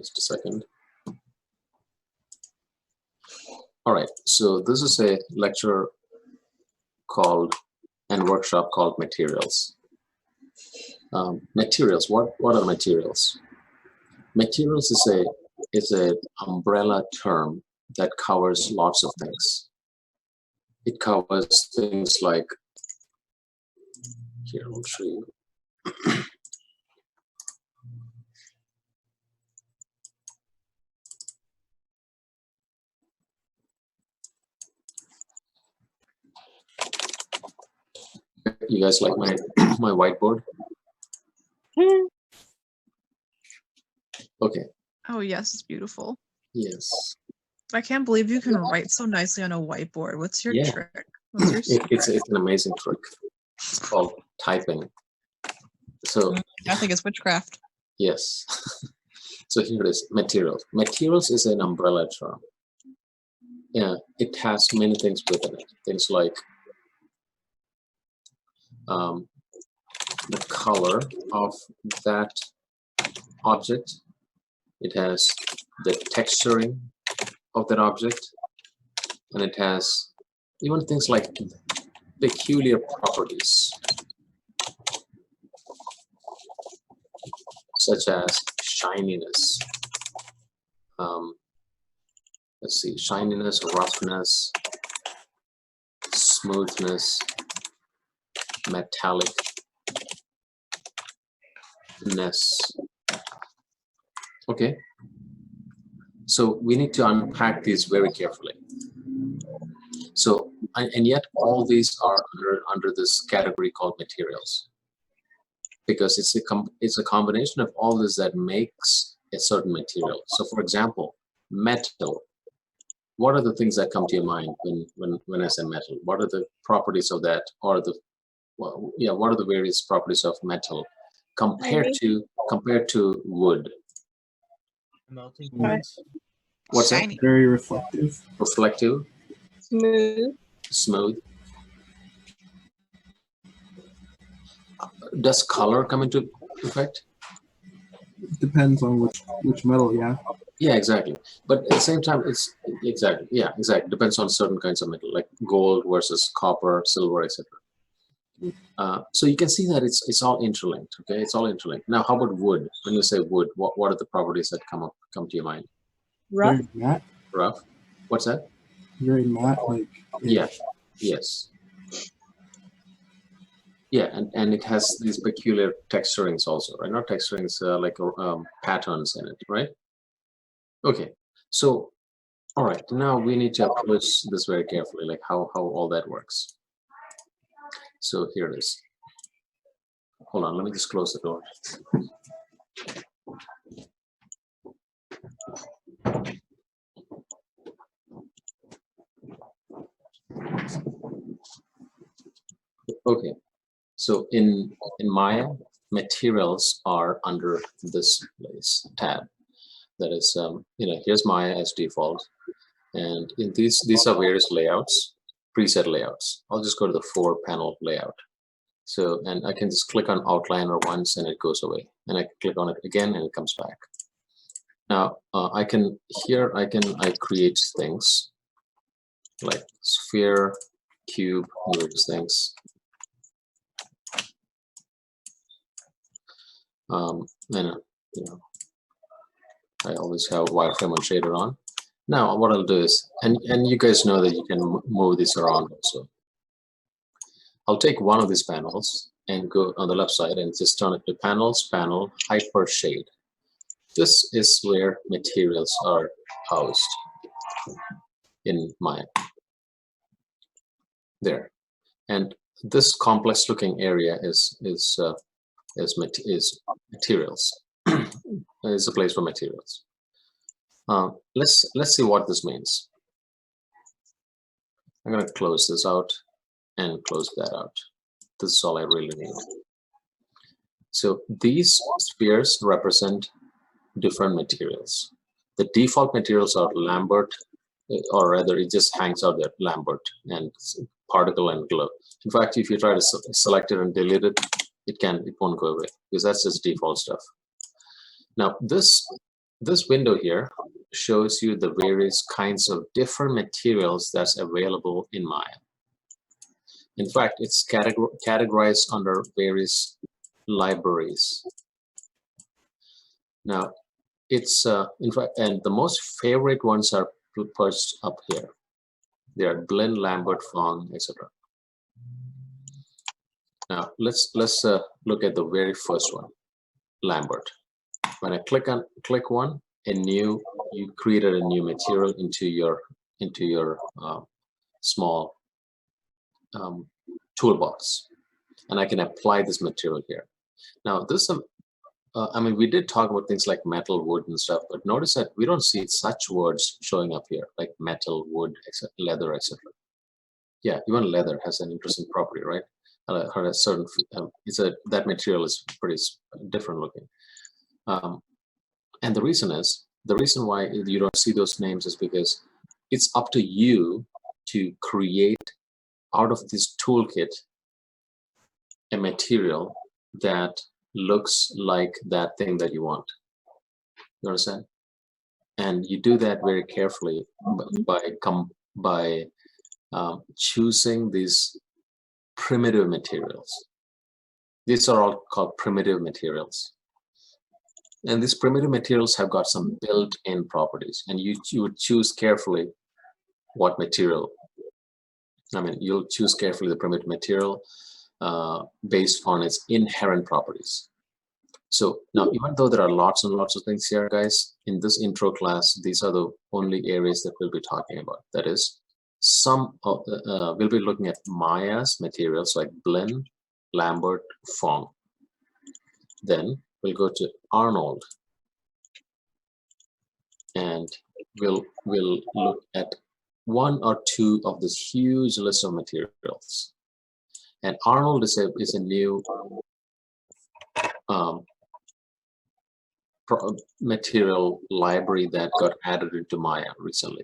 Just a second. All right, so this is a lecture called and workshop called materials. Materials. What are materials? Materials is a umbrella term that covers lots of things. It covers things like, here I'll show you. You guys like my whiteboard? Okay. Oh yes, it's beautiful. Yes. I can't believe you can write so nicely on a whiteboard. What's your Yeah. trick? What's your secret? It's an amazing trick. It's called typing. So I think it's witchcraft. yes. So here it is, materials. Materials is an umbrella term. Yeah, it has many things within it. Things like the color of that object. It has the texturing of that object, and it has even things like peculiar properties, such as shininess. Let's see, shininess, roughness, smoothness, metallicness. Okay, so we need to unpack these very carefully. So, and yet all these are under this category called materials, because it's a combination of all this that makes a certain material. So, for example, metal. What are the things that come to your mind when I say metal? What are the properties of that, or what are the various properties of metal compared to wood? Melting points. What's Shiny. that? Very reflective. Reflective. Smooth. Does color come into effect? Depends on which metal, yeah. Yeah, exactly. But at the same time, it's exactly depends on certain kinds of metal, like gold versus copper, silver, etc. So you can see that it's all interlinked. Okay, it's all interlinked. Now, how about wood? When you say wood, what are the properties that come to your mind? Rough. Very matte. Rough. What's that? Very matte, like. Yeah. Yes. Yeah, and it has these peculiar texturings also, right? Not texturings, like patterns in it, right? Okay, so all right, now we need to approach this very carefully, like how all that works. So here it is. Hold on, let me just close the door. Okay, so in Maya, materials are under this place tab. That is, here's Maya as default, and in these are various layouts, preset layouts. I'll just go to the 4-panel layout. So, and I can just click on outliner once and it goes away, and I click on it again and it comes back. Now I create things like sphere, cube, various things. I always have wireframe on shader on. Now what I'll do is, and you guys know that you can move this around also. I'll take one of these panels and go on the left side and just turn it to panels, panel, hyper shade. This is where materials are housed in Maya. There, and this complex looking area is materials. Is a place for materials. Let's see what this means. I'm going to close this out and close that out. This is all I really need. So these spheres represent different materials. The default materials are Lambert, or rather it just hangs out there, Lambert and particle and glow. In fact, if you try to select it and delete it, it won't go away, because that's just default stuff. Now this this window here shows you the various kinds of different materials that's available in Maya. In fact, it's categorized under various libraries. Now, it's in fact, and the most favorite ones are perched up here. They are Blinn, Lambert, Fong, etc. Now, let's look at the very first one, Lambert. When I click one, you created a new material into your small toolbox, and I can apply this material here. Now, this I mean, we did talk about things like metal, wood, and stuff, but notice that we don't see such words showing up here, like metal, wood, leather, etc. Yeah, even leather has an interesting property, right? A certain that material is pretty different looking. And the reason why you don't see those names is because it's up to you to create out of this toolkit a material that looks like that thing that you want. You understand? And you do that very carefully by choosing these primitive materials. These are all called primitive materials. And these primitive materials have got some built-in properties, and you would choose carefully what material. I mean, you'll choose carefully the primitive material based on its inherent properties. So now, even though there are lots and lots of things here, guys, in this intro class, these are the only areas that we'll be talking about. That is, we'll be looking at Maya's materials like Blinn, Lambert, Fong. Then we'll go to Arnold, and we'll look at one or two of this huge list of materials. And Arnold is a new material library that got added into Maya recently,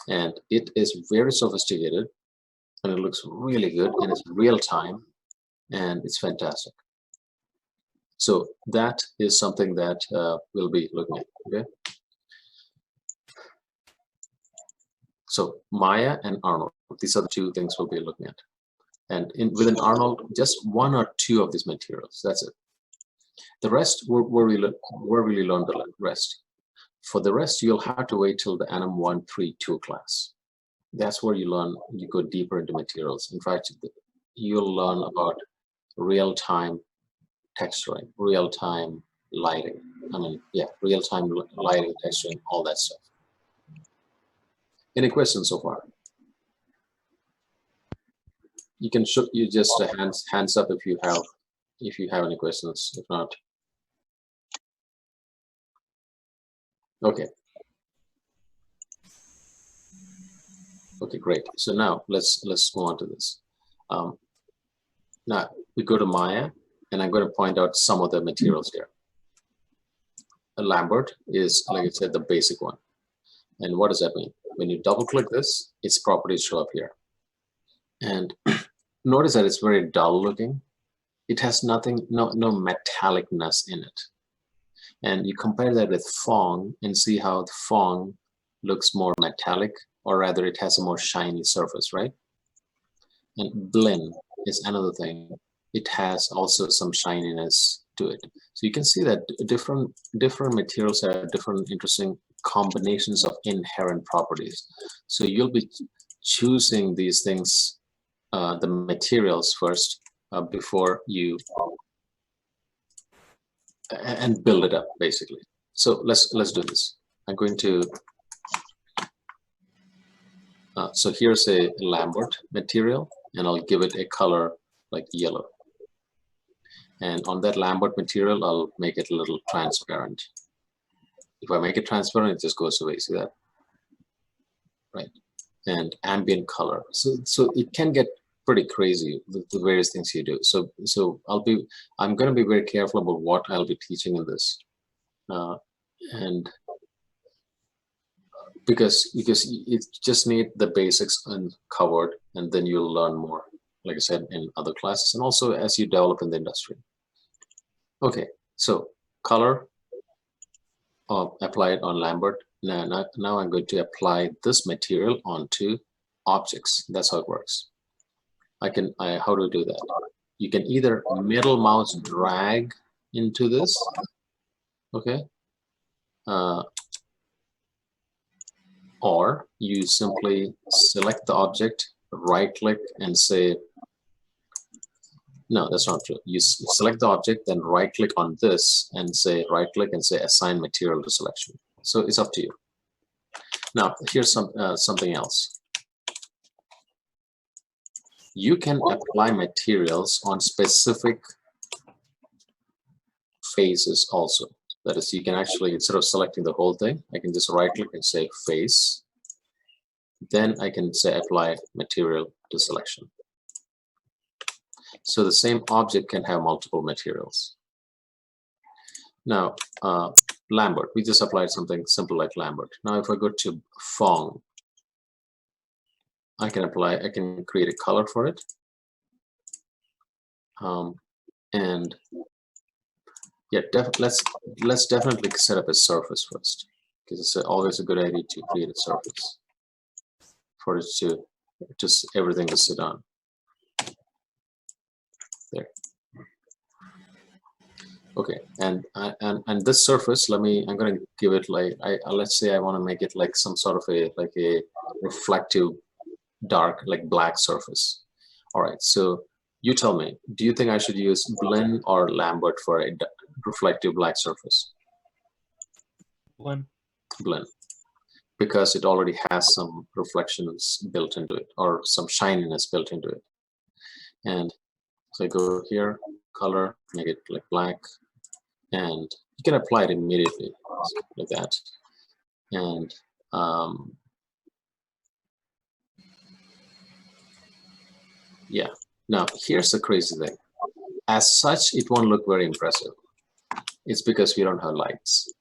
and it is very sophisticated, and it looks really good, and it's real time, and it's fantastic. So that is something that we'll be looking at. Okay, so Maya and Arnold, these are the two things we'll be looking at. And within Arnold, just one or two of these materials, that's it. The rest, where will you learn the rest? For the rest, you'll have to wait till the Anim 132 class. That's where you go deeper into materials. In fact, you'll learn about real-time texturing, real-time lighting. I mean, yeah, real-time lighting, texturing, all that stuff. Any questions so far? You can just hands up if you have any questions. If not, okay. Okay, great. So now let's go on to this. Now we go to Maya, and I'm going to point out some of the materials here. A Lambert is, like I said, the basic one. And what does that mean? When you double click this, its properties show up here. And notice that it's very dull looking. It has nothing, no metallicness in it. And you compare that with Fong and see how the Fong looks more metallic, or rather it has a more shiny surface, right? And Blinn is another thing. It has also some shininess to it. So you can see that different materials have different interesting combinations of inherent properties. So you'll be choosing these things, the materials first, before you and build it up, basically. So let's do this. I'm going to so here's a Lambert material, and I'll give it a color like yellow. And on that Lambert material, I'll make it a little transparent. If I make it transparent, it just goes away. See that? Right. And ambient color. So it can get pretty crazy with the various things you do. So I'm going to be very careful about what I'll be teaching in this, and because you just need the basics uncovered, and then you'll learn more, like I said, in other classes, and also as you develop in the industry. Okay, so color apply it on Lambert. Now I'm going to apply this material onto objects. That's how it works. How do I do that? You can either middle mouse drag into this, okay? Or you simply select the object, right click and say, no, that's not true. You select the object, then right click on this and say, right click and say assign material to selection. So it's up to you. Now, here's something else. You can apply materials on specific faces also. That is, you can actually, instead of selecting the whole thing, I can just right click and say face. Then I can say apply material to selection. So the same object can have multiple materials. Now, Lambert, we just applied something simple like Lambert. Now, if I go to Fong, I can create a color for it. And yeah, let's definitely set up a surface first, because it's always a good idea to create a surface for it to just everything to sit on. There. Okay, and this surface, I'm going to give it like let's say I want to make it like some sort of a reflective dark like black surface. All right, so you tell me, do you think I should use Blend or Lambert for a reflective black surface? Blend, because it already has some reflections built into it or some shininess built into it. And so I go here, color, make it like black, and you can apply it immediately like that. And yeah, now here's the crazy thing. As such, it won't look very impressive. It's because we don't have lights.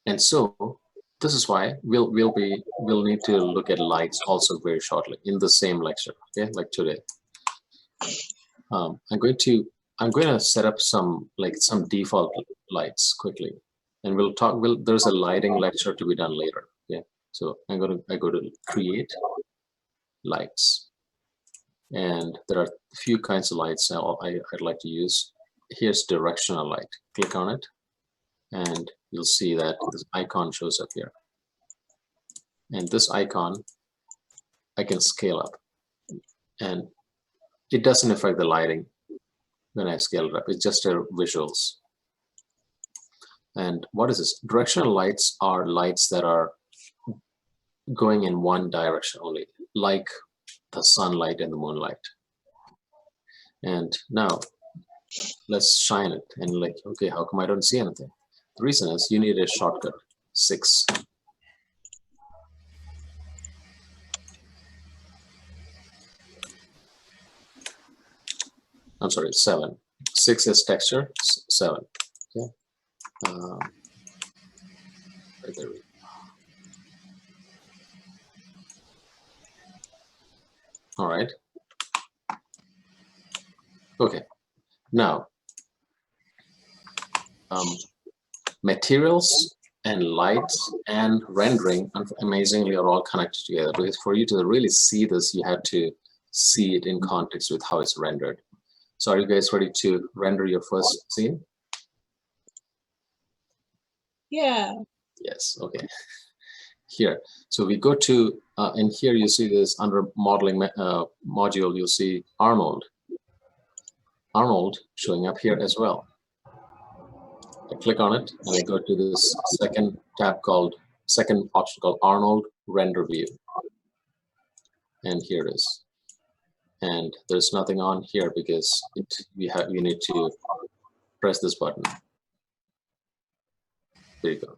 And so this is why we'll need to look at lights also very shortly in the same lecture, okay, like today. I'm going to set up some default lights quickly, and we'll talk. There's a lighting lecture to be done later. Yeah, so I go to create lights, and there are a few kinds of lights I'd like to use. Here's directional light. Click on it, and you'll see that this icon shows up here. And this icon, I can scale up, and it doesn't affect the lighting when I scale it up. It's just a visuals. And what is this? Directional lights are lights that are going in one direction only, like the sunlight and the moonlight. And now let's shine it. And like, okay, how come I don't see anything? The reason is you need a shortcut, 6. I'm sorry, 7. 6 is texture, 7. Okay. Right there. All right. Okay. Now, materials and lights and rendering, amazingly, are all connected together. Because for you to really see this, you have to see it in context with how it's rendered. So are you guys ready to render your first scene? Yeah. Yes, okay. Here, so we go to, and here you see this under modeling module, you'll see Arnold. Arnold showing up here as well. I click on it and I go to this second option called Arnold Render View. And here it is. And there's nothing on here because we need to press this button. There you go.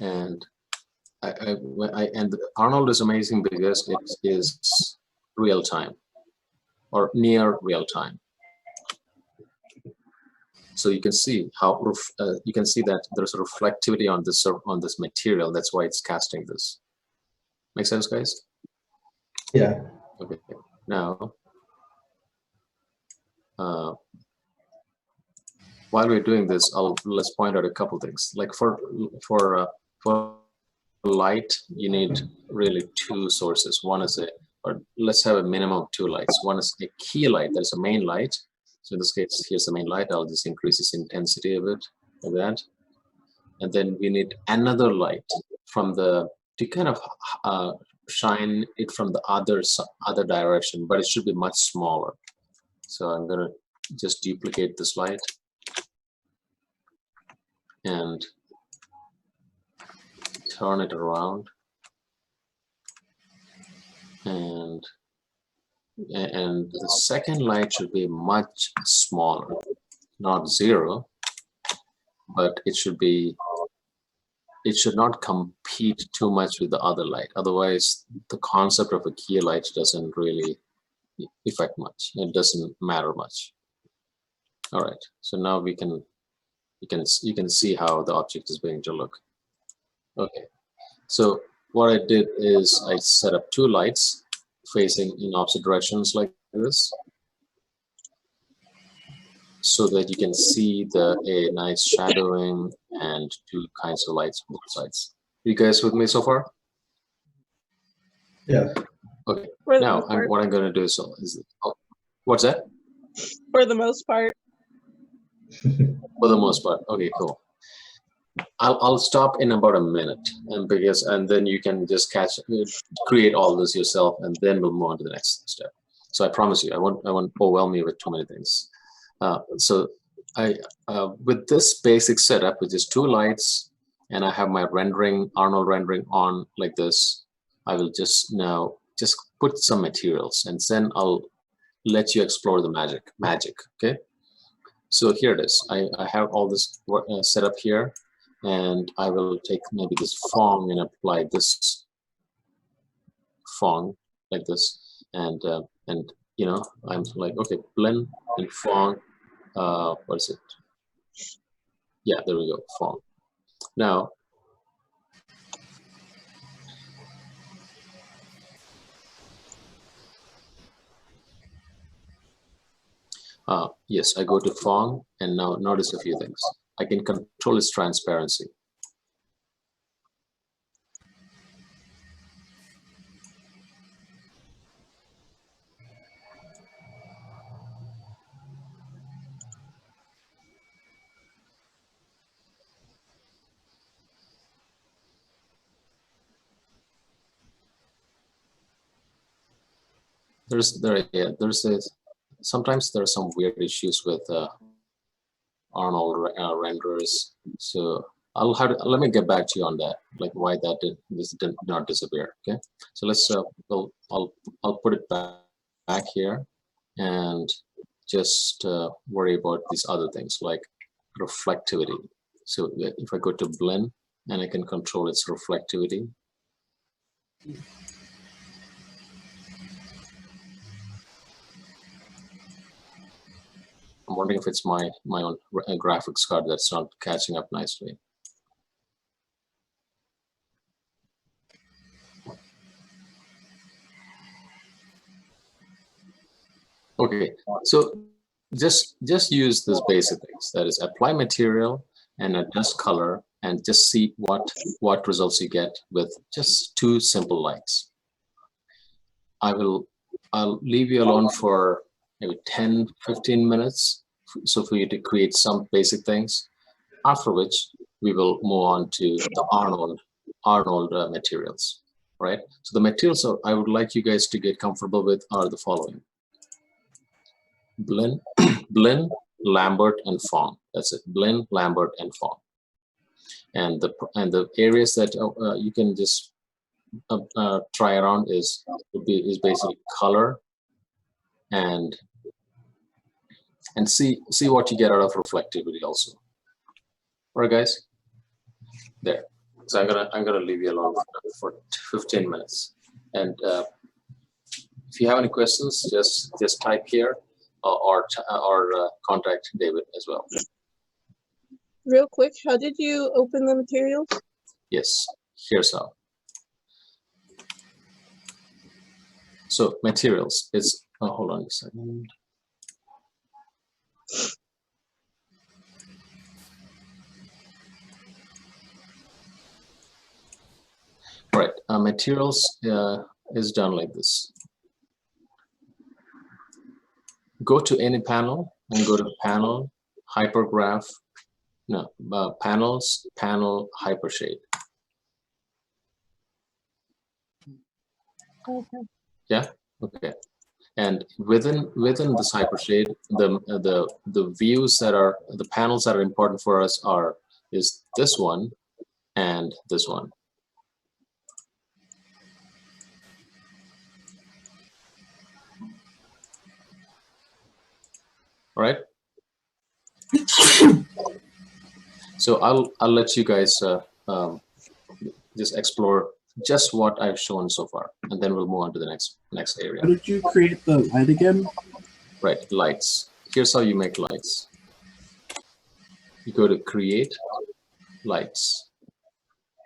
And and Arnold is amazing because it is real time or near real time. So you can see how you can see that there's a reflectivity on this material. That's why it's casting this. Make sense, guys? Yeah. Okay. Now, while we're doing this, let's point out a couple things. Like for light, you need really two sources. One is or let's have a minimum of two lights. One is a key light, that's a main light. So in this case, here's the main light. I'll just increase its intensity a bit, like that. And then we need another light to kind of shine it from the other direction, but it should be much smaller. So I'm gonna just duplicate this light and turn it around, and the second light should be much smaller, not 0, but it should not compete too much with the other light. Otherwise, the concept of a key light doesn't really affect much. It doesn't matter much. All right, so now you can see how the object is going to look. Okay, so what I did is I set up two lights facing in opposite directions like this, so that you can see a nice shadowing and two kinds of lights on both sides. You guys with me so far? Yeah. Okay. For the Now, most part. what I'm going to do is what's that? For the most part. For the most part. Okay, cool. I'll stop in about a minute, and then you can just create all this yourself, and then we'll move on to the next step. So I promise you, I won't overwhelm you with too many things. So with this basic setup, with just two lights, and I have my Arnold rendering on like this, I will just put some materials, and then I'll let you explore the magic. Okay. So here it is. I have all this set up here, and I will take maybe this fong and apply this fong like this, and you know, I'm like, okay, blend and fong. What is it? Yeah, there we go, fong. Now, yes, I go to fong, and now notice a few things. I can control its transparency. Sometimes there are some weird issues with Arnold renderers. So let me get back to you on that, like why this did not disappear. Okay, so let's I'll put it back here, and just worry about these other things like reflectivity. So if I go to blend, and I can control its reflectivity. I'm wondering if it's my own graphics card that's not catching up nicely. Okay, so just use these basic things. That is, apply material and adjust color, and just see what results you get with just two simple lights. I'll leave you alone for maybe 10-15 minutes, so for you to create some basic things, after which we will move on to the Arnold materials, right? So the materials I would like you guys to get comfortable with are the following: Blend, Lambert, and Fong. That's it. Blend, Lambert, and Fong. And the areas that you can just try around is basically color, and see what you get out of reflectivity also. All right, guys. There. So I'm gonna leave you alone for 15 minutes, and if you have any questions, just type here, or contact David as well. Real quick, how did you open the materials? Yes, here's how. So materials is, hold on a second. materials is done like this. Go to any panel and go to panel, hypergraph, no, panels, panel, hypershade. Okay. Yeah, okay. And within this hypershade, the views that are the panels that are important for us is this one and this one. All right. So I'll let you guys just explore just what I've shown so far, and then we'll move on to the next area. How did you create the light again? Right, lights. Here's how you make lights. You go to create lights,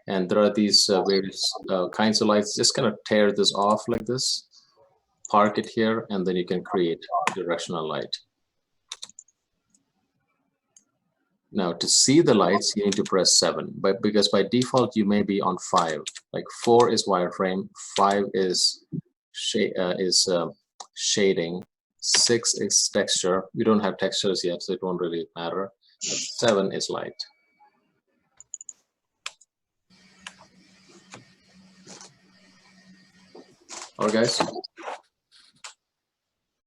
and there are these various kinds of lights. Just kind of tear this off like this, park it here, and then you can create directional light. Now, to see the lights, you need to press 7, but because by default you may be on 5. Like 4 is wireframe, 5 is shading, 6 is texture. We don't have textures yet, so it won't really matter. 7 is light. All right, guys.